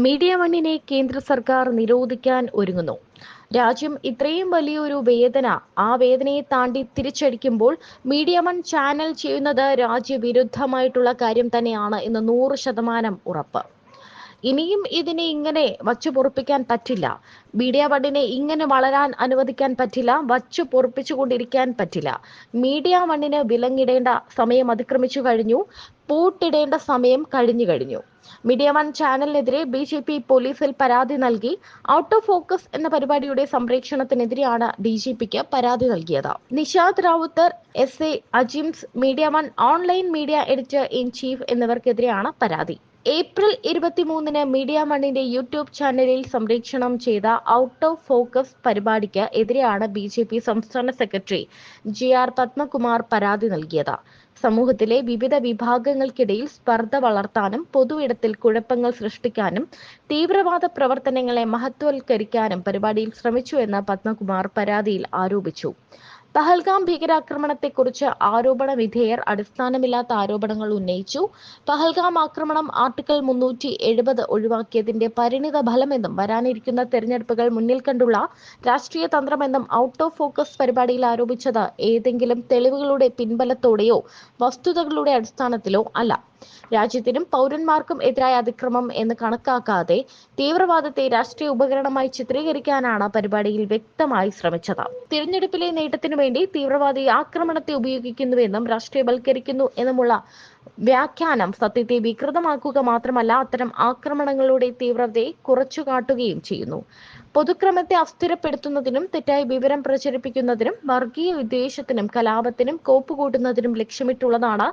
Media വണ്ണിനെ കേന്ദ്ര സർക്കാർ നിരോധിക്കാൻ ഒരുങ്ങുന്നു. രാജ്യം ഇത്രയും വലിയൊരു വേദന, ആ വേദനയെ താണ്ടി തിരിച്ചടിക്കുമ്പോൾ മീഡിയ വൺ ചാനൽ ചെയ്യുന്നത് രാജ്യവിരുദ്ധമായിട്ടുള്ള കാര്യം തന്നെയാണ് എന്ന് 100% ഉറപ്പ്. ഇനിയും ഇതിനെ ഇങ്ങനെ വച്ചു പൊറുപ്പിക്കാൻ പറ്റില്ല. മീഡിയ വണ്ണിനെ ഇങ്ങനെ വളരാൻ അനുവദിക്കാൻ പറ്റില്ല. വച്ചു പൊറുപ്പിച്ചുകൊണ്ടിരിക്കാൻ പറ്റില്ല. മീഡിയ വണ്ണിന് വിലങ്ങിടേണ്ട സമയം അതിക്രമിച്ചു കഴിഞ്ഞു. പൂട്ടിടേണ്ട സമയം കഴിഞ്ഞു. മീഡിയ വൺ ചാനലിനെതിരെ BJP പോലീസിൽ പരാതി നൽകി. ഔട്ട് ഓഫ് ഫോക്കസ് എന്ന പരിപാടിയുടെ സംപ്രേഷണത്തിനെതിരെയാണ് DGPക്ക് പരാതി നൽകിയത്. Nishad Rawther, SA Ajims, media one online media editor in chief എന്നിവർക്കെതിരെയാണ് പരാതി. ഏപ്രിൽ 23-ന് മീഡിയ വണ്ണിന്റെ യൂട്യൂബ് ചാനലിൽ സംപ്രേഷണം ചെയ്ത ഔട്ട് ഓഫ് ഫോക്കസ് പരിപാടിക്ക് എതിരെയാണ് BJP സംസ്ഥാന സെക്രട്ടറി GR പത്മകുമാർ പരാതി നൽകിയത്. സമൂഹത്തിലെ വിവിധ വിഭാഗങ്ങൾക്കിടയിൽ സ്പർദ്ധ വളർത്താനും പൊതുയിടത്തിൽ കുഴപ്പങ്ങൾ സൃഷ്ടിക്കാനും തീവ്രവാദ പ്രവർത്തനങ്ങളെ മഹത്വവൽക്കരിക്കാനും പരിപാടിയിൽ ശ്രമിച്ചു എന്ന് പത്മകുമാർ പരാതിയിൽ ആരോപിച്ചു. പഹൽഗാം ഭീകരാക്രമണത്തെക്കുറിച്ച് ആരോപണ വിധേയർ അടിസ്ഥാനമില്ലാത്ത ആരോപണങ്ങൾ ഉന്നയിച്ചു. പഹൽഗാം ആക്രമണം ആർട്ടിക്കിൾ 370 ഒഴിവാക്കിയതിന്റെ പരിണിത ഫലമെന്നും വരാനിരിക്കുന്ന തെരഞ്ഞെടുപ്പുകൾ മുന്നിൽ കണ്ടുള്ള രാഷ്ട്രീയ തന്ത്രമെന്നും ഔട്ട് ഓഫ് ഫോക്കസ് പരിപാടിയിൽ ആരോപിച്ചത് ഏതെങ്കിലും തെളിവുകളുടെ പിൻബലത്തോടെയോ വസ്തുതകളുടെ അടിസ്ഥാനത്തിലോ അല്ല. രാജ്യത്തിനും പൗരന്മാർക്കും എതിരായ അതിക്രമം എന്ന് കണക്കാക്കാതെ തീവ്രവാദത്തെ രാഷ്ട്രീയ ഉപകരണമായി ചിത്രീകരിക്കാനാണ് പരിപാടിയിൽ വ്യക്തമായി ശ്രമിച്ചത്. തിരഞ്ഞെടുപ്പിലെ നേട്ടത്തിനു വേണ്ടി തീവ്രവാദി ആക്രമണത്തെ ഉപയോഗിക്കുന്നുവെന്നും രാഷ്ട്രീയവൽക്കരിക്കുന്നു എന്നുമുള്ള വ്യാഖ്യാനം സത്യത്തെ വികൃതമാക്കുക മാത്രമല്ല, അത്തരം ആക്രമണങ്ങളുടെ തീവ്രതയെ കുറച്ചുകാട്ടുകയും ചെയ്യുന്നു. പൊതുക്രമത്തെ അസ്ഥിരപ്പെടുത്തുന്നതിനും തെറ്റായ വിവരം പ്രചരിപ്പിക്കുന്നതിനും വർഗീയ വിദ്വേഷത്തിനും കലാപത്തിനും കോപ്പുകൂട്ടുന്നതിനും ലക്ഷ്യമിട്ടുള്ളതാണ്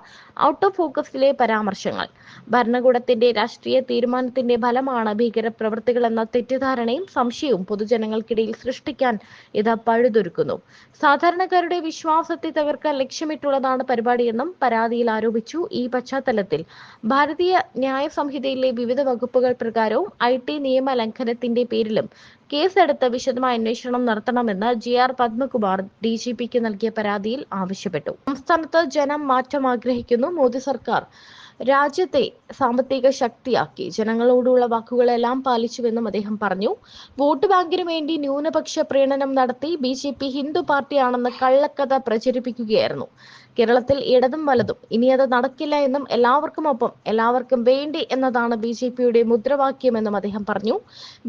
ഔട്ട് ഓഫ് ഫോക്കസിലെ പരാമർശങ്ങൾ. ഭരണകൂടത്തിന്റെ രാഷ്ട്രീയ തീരുമാനത്തിന്റെ ഫലമാണ് ഭീകരപ്രവൃത്തികളെന്ന തെറ്റിദ്ധാരണയും സംശയവും പൊതുജനങ്ങൾക്കിടയിൽ സൃഷ്ടിക്കാൻ ഇത് പഴുതൊരുക്കുന്നു. സാധാരണക്കാരുടെ വിശ്വാസത്തെ തകർക്കാൻ ലക്ഷ്യമിട്ടുള്ളതാണ് പരിപാടിയെന്നും പരാതിയിൽ ആരോപിച്ചു. ഈ പശ്ചാത്തലത്തിൽ ഭാരതീയ ന്യായ സംഹിതയിലെ വിവിധ വകുപ്പുകൾ പ്രകാരവും IT നിയമ ലംഘനത്തിന്റെ പേരിലും കേസെടുത്ത് വിശദമായ അന്വേഷണം നടത്തണമെന്ന് GR പത്മകുമാർ DGPക്ക് നൽകിയ പരാതിയിൽ ആവശ്യപ്പെട്ടു. സംസ്ഥാനത്ത് ജനം മാറ്റം ആഗ്രഹിക്കുന്നു. മോദി സർക്കാർ രാജ്യത്തെ സാമ്പത്തിക ശക്തിയാക്കി. ജനങ്ങളോടുള്ള വാക്കുകളെല്ലാം പാലിച്ചുവെന്നും അദ്ദേഹം പറഞ്ഞു. വോട്ട് ബാങ്കിനു വേണ്ടി ന്യൂനപക്ഷ പ്രീണനം നടത്തി BJP ഹിന്ദു പാർട്ടിയാണെന്ന് കള്ളക്കഥ പ്രചരിപ്പിക്കുകയായിരുന്നു. കേരളത്തിൽ ഇടതും വലതും ഇനി അത് നടക്കില്ല എന്നും എല്ലാവർക്കും ഒപ്പം എല്ലാവർക്കും വേണ്ടി എന്നതാണ് BJPയുടെ മുദ്രാവാക്യമെന്നും അദ്ദേഹം പറഞ്ഞു.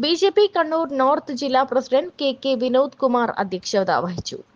BJP കണ്ണൂർ നോർത്ത് ജില്ലാ പ്രസിഡന്റ് KK വിനോദ് കുമാർ അധ്യക്ഷത വഹിച്ചു.